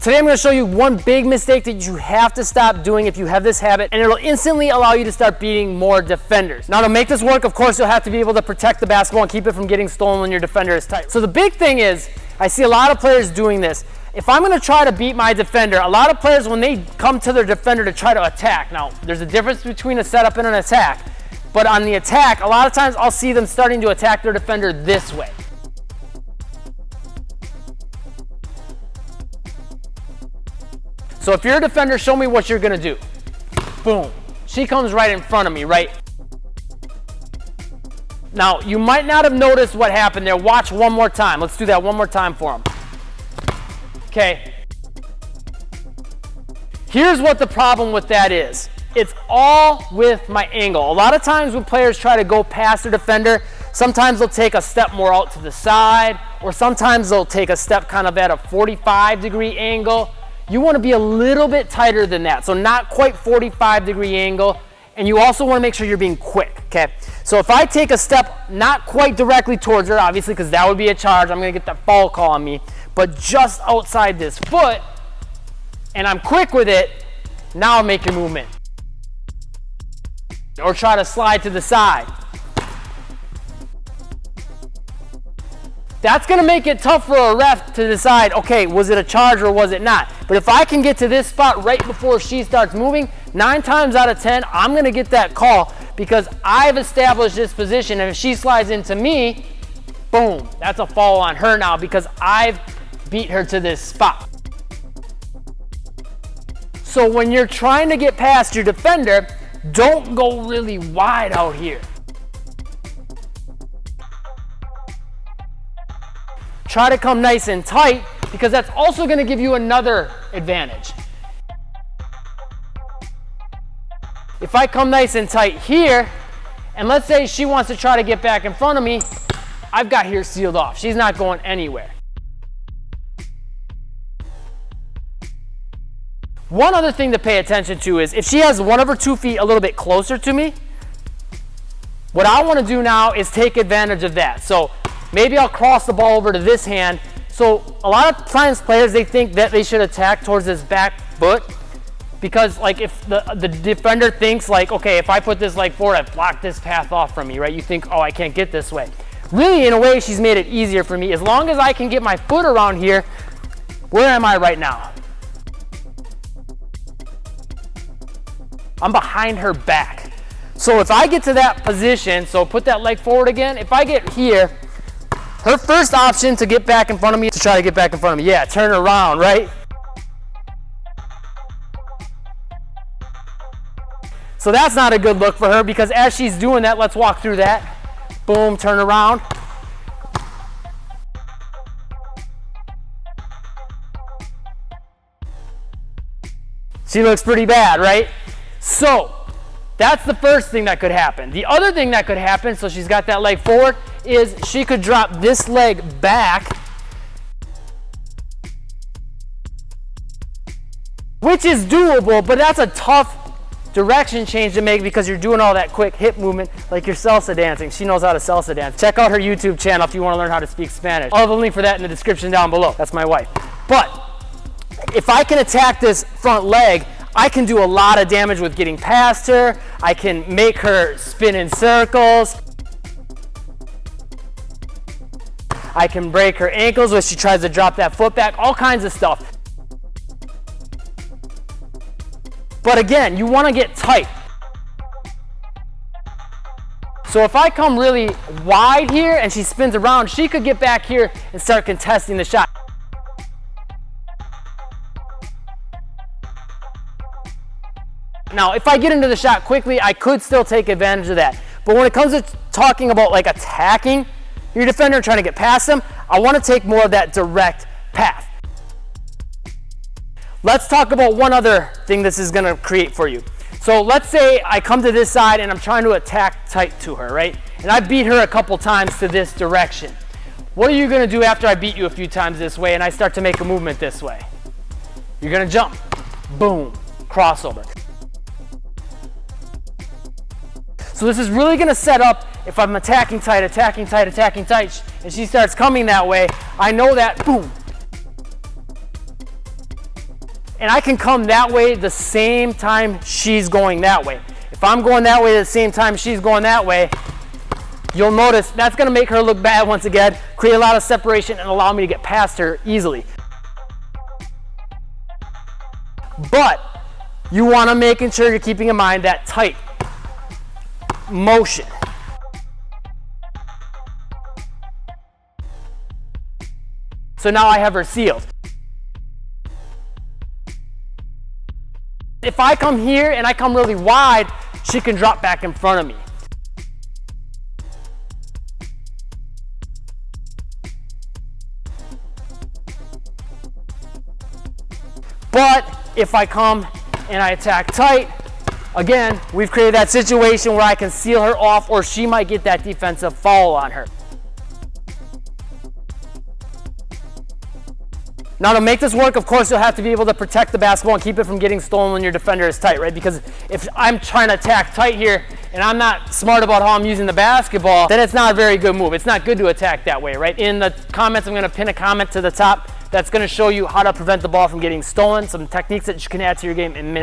Today I'm going to show you one big mistake that you have to stop doing if you have this habit, and it'll instantly allow you to start beating more defenders. Now to make this work, of course, you'll have to be able to protect the basketball and keep it from getting stolen when your defender is tight. So the big thing is, I see a lot of players doing this. If I'm going to try to beat my defender, a lot of players, when they come to their defender to try to attack, now there's a difference between a setup and an attack, but on the attack, a lot of times I'll see them starting to attack their defender this way. So if you're a defender, show me what you're going to do. Boom. She comes right in front of me, right? Now, you might not have noticed what happened there. Watch one more time. Let's do that one more time for them. Okay. Here's what the problem with that is. It's all with my angle. A lot of times when players try to go past their defender, sometimes they'll take a step more out to the side, or sometimes they'll take a step kind of at a 45-degree angle. You want to be a little bit tighter than that, so not quite 45-degree angle, and you also want to make sure you're being quick, okay? So if I take a step not quite directly towards her, obviously, because that would be a charge, I'm going to get that foul call on me, but just outside this foot, and I'm quick with it, now make your movement. Or try to slide to the side. That's going to make it tough for a ref to decide, okay, was it a charge or was it not? But if I can get to this spot right before she starts moving, 9 times out of 10, I'm going to get that call because I've established this position. And if she slides into me, boom, that's a foul on her now because I've beat her to this spot. So when you're trying to get past your defender, don't go really wide out here. Try to come nice and tight because that's also going to give you another advantage. If I come nice and tight here, and let's say she wants to try to get back in front of me, I've got here sealed off. She's not going anywhere. One other thing to pay attention to is if she has one of her 2 feet a little bit closer to me, what I want to do now is take advantage of that. So maybe I'll cross the ball over to this hand. So a lot of times players, they think that they should attack towards this back foot because like if the defender thinks like, okay, if I put this leg forward, I've blocked this path off from me, right? You think, oh, I can't get this way. Really, in a way, she's made it easier for me. As long as I can get my foot around here, where am I right now? I'm behind her back. So if I get to that position, so put that leg forward again, if I get here, her first option to get back in front of me, to try to get back in front of me, yeah, turn around, right? So that's not a good look for her because as she's doing that, let's walk through that. Boom, turn around. She looks pretty bad, right? So that's the first thing that could happen. The other thing that could happen, so she's got that leg forward, is she could drop this leg back, which is doable, but that's a tough direction change to make because you're doing all that quick hip movement like you're salsa dancing. She knows how to salsa dance. Check out her YouTube channel if you want to learn how to speak Spanish. I'll have a link for that in the description down below. That's my wife. But if I can attack this front leg, I can do a lot of damage with getting past her. I can make her spin in circles. I can break her ankles when she tries to drop that foot back, all kinds of stuff. But again, you want to get tight. So if I come really wide here and she spins around, she could get back here and start contesting the shot. Now, if I get into the shot quickly, I could still take advantage of that. But when it comes to talking about like attacking your defender and trying to get past them, I want to take more of that direct path. Let's talk about one other thing this is going to create for you. So let's say I come to this side and I'm trying to attack tight to her, right? And I beat her a couple times to this direction. What are you going to do after I beat you a few times this way and I start to make a movement this way? You're going to jump. Boom. Crossover. So this is really going to set up if I'm attacking tight, and she starts coming that way, I know that, boom. And I can come that way the same time she's going that way. If I'm going that way at the same time she's going that way, you'll notice that's going to make her look bad once again, create a lot of separation and allow me to get past her easily. But you want to make sure you're keeping in mind that tight motion. So now I have her sealed. If I come here and I come really wide, she can drop back in front of me. But if I come and I attack tight, again, we've created that situation where I can seal her off, or she might get that defensive foul on her. Now to make this work, of course, you'll have to be able to protect the basketball and keep it from getting stolen when your defender is tight, right? Because if I'm trying to attack tight here and I'm not smart about how I'm using the basketball, then it's not a very good move. It's not good to attack that way, right? In the comments, I'm going to pin a comment to the top that's going to show you how to prevent the ball from getting stolen, some techniques that you can add to your game in minutes.